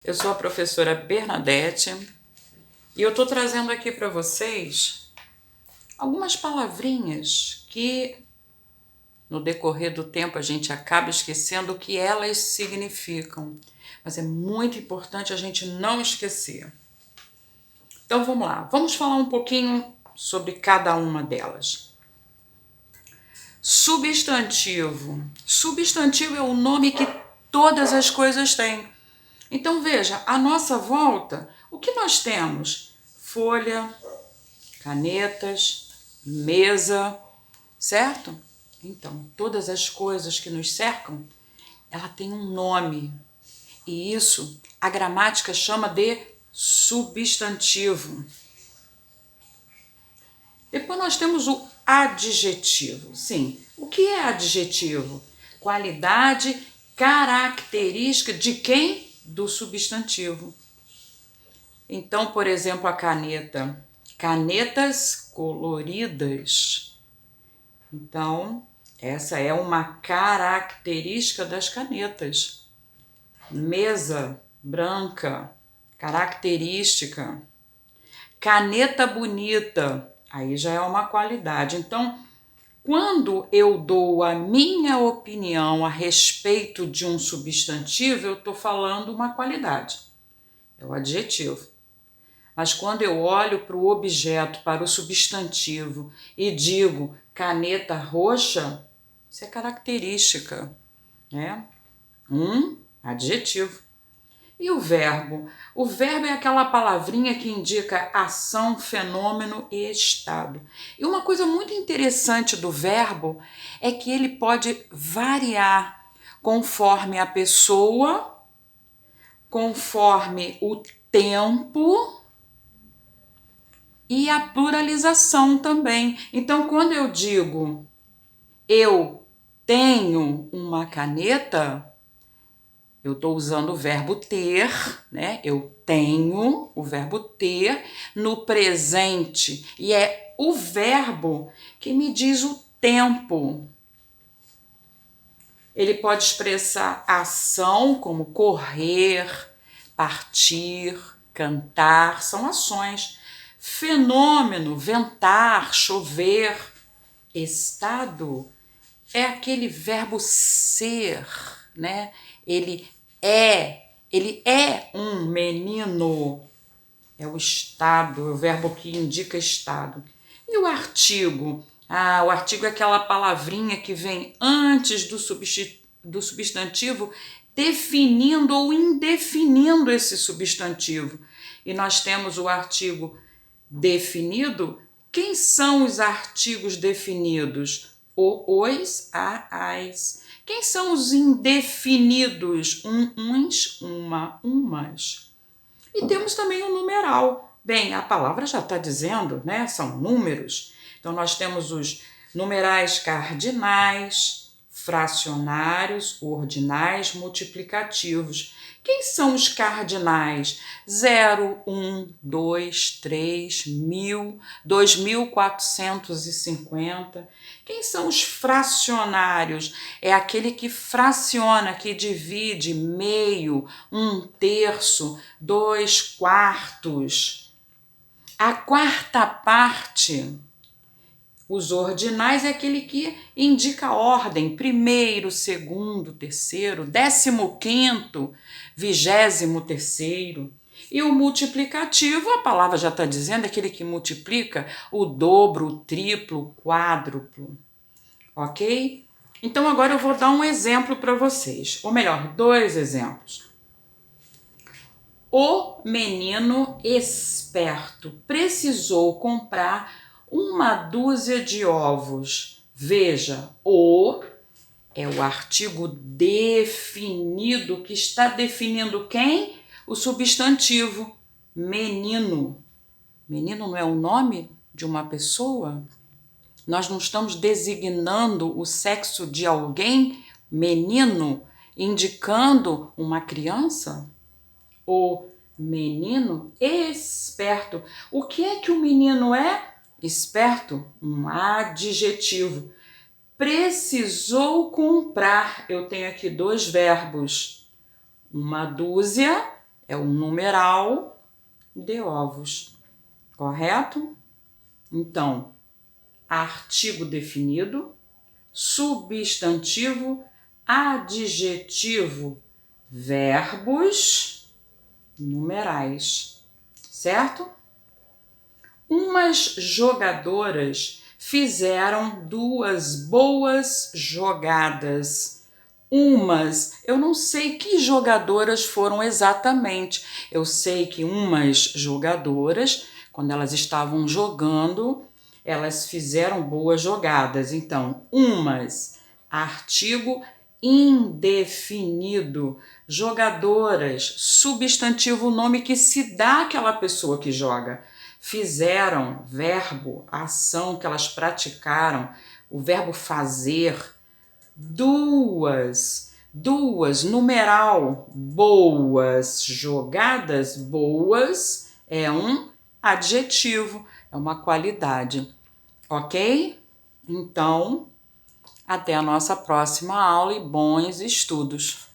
Eu sou a professora Bernadette e eu estou trazendo aqui para vocês algumas palavrinhas que no decorrer do tempo a gente acaba esquecendo o que elas significam, mas é muito importante a gente não esquecer. Então vamos lá, vamos falar um pouquinho sobre cada uma delas. Substantivo. Substantivo é o nome que todas as coisas têm. Então veja, à nossa volta, o que nós temos? Folha, canetas, mesa, certo? Então, todas as coisas que nos cercam, ela tem um nome. E isso a gramática chama de substantivo. Depois nós temos o adjetivo. Sim, o que é adjetivo? Qualidade, característica de quem? Do substantivo. Então, por exemplo, a caneta. Canetas coloridas. Então, essa é uma característica das canetas. Mesa branca, característica. Caneta bonita, aí já é uma qualidade. Então, quando eu dou a minha opinião a respeito de um substantivo, eu estou falando uma qualidade. É o adjetivo. Mas quando eu olho para o objeto, para o substantivo e digo caneta roxa, isso é característica, né? Um adjetivo. E o verbo? O verbo é aquela palavrinha que indica ação, fenômeno e estado. E uma coisa muito interessante do verbo é que ele pode variar conforme a pessoa, conforme o tempo e a pluralização também. Então, quando eu digo eu tenho uma caneta, eu estou usando o verbo ter, né? Eu tenho o verbo ter no presente. E é o verbo que me diz o tempo. Ele pode expressar ação como correr, partir, cantar, são ações. Fenômeno, ventar, chover. Estado é aquele verbo ser, né? Ele é um menino. É o estado, é o verbo que indica estado. E o artigo? O artigo é aquela palavrinha que vem antes do substantivo, definindo ou indefinindo esse substantivo. E nós temos o artigo definido. Quem são os artigos definidos? O, os, a, as. Quem são os indefinidos? Uns, uma, umas. E temos também o numeral. Bem, a palavra já está dizendo, né? São números. Então, nós temos os numerais cardinais, fracionários, ordinais, multiplicativos. Quem são os cardinais? 0, 1, 2, 3, 1000, 2450. Quem são os fracionários? É aquele que fraciona, que divide meio, 1/3, 2/4. A quarta parte. Os ordinais é aquele que indica a ordem, primeiro, segundo, terceiro, 15º, 23º. E o multiplicativo, a palavra já está dizendo, é aquele que multiplica o dobro, o triplo, o quádruplo. Ok? Então agora eu vou dar um exemplo para vocês, ou melhor, 2 exemplos. O menino esperto precisou comprar 1 dúzia de ovos. Veja, o é o artigo definido que está definindo quem? O substantivo menino. Menino não é o nome de uma pessoa? Nós não estamos designando o sexo de alguém, menino, indicando uma criança? O menino esperto. O que é que o menino é? Esperto, um adjetivo. Precisou comprar. Eu tenho aqui 2 verbos. 1 dúzia é o numeral de ovos, correto? Então, artigo definido, substantivo, adjetivo, verbos, numerais, certo? Umas jogadoras fizeram 2 boas jogadas. Eu não sei que jogadoras foram exatamente. Eu sei que umas jogadoras, quando elas estavam jogando, elas fizeram boas jogadas. Então, umas, artigo indefinido. Jogadoras, substantivo, nome que se dá àquela pessoa que joga. Fizeram, verbo, ação que elas praticaram, o verbo fazer. 2, numeral, boas jogadas, boas é um adjetivo, é uma qualidade, ok? Então, até a nossa próxima aula e bons estudos!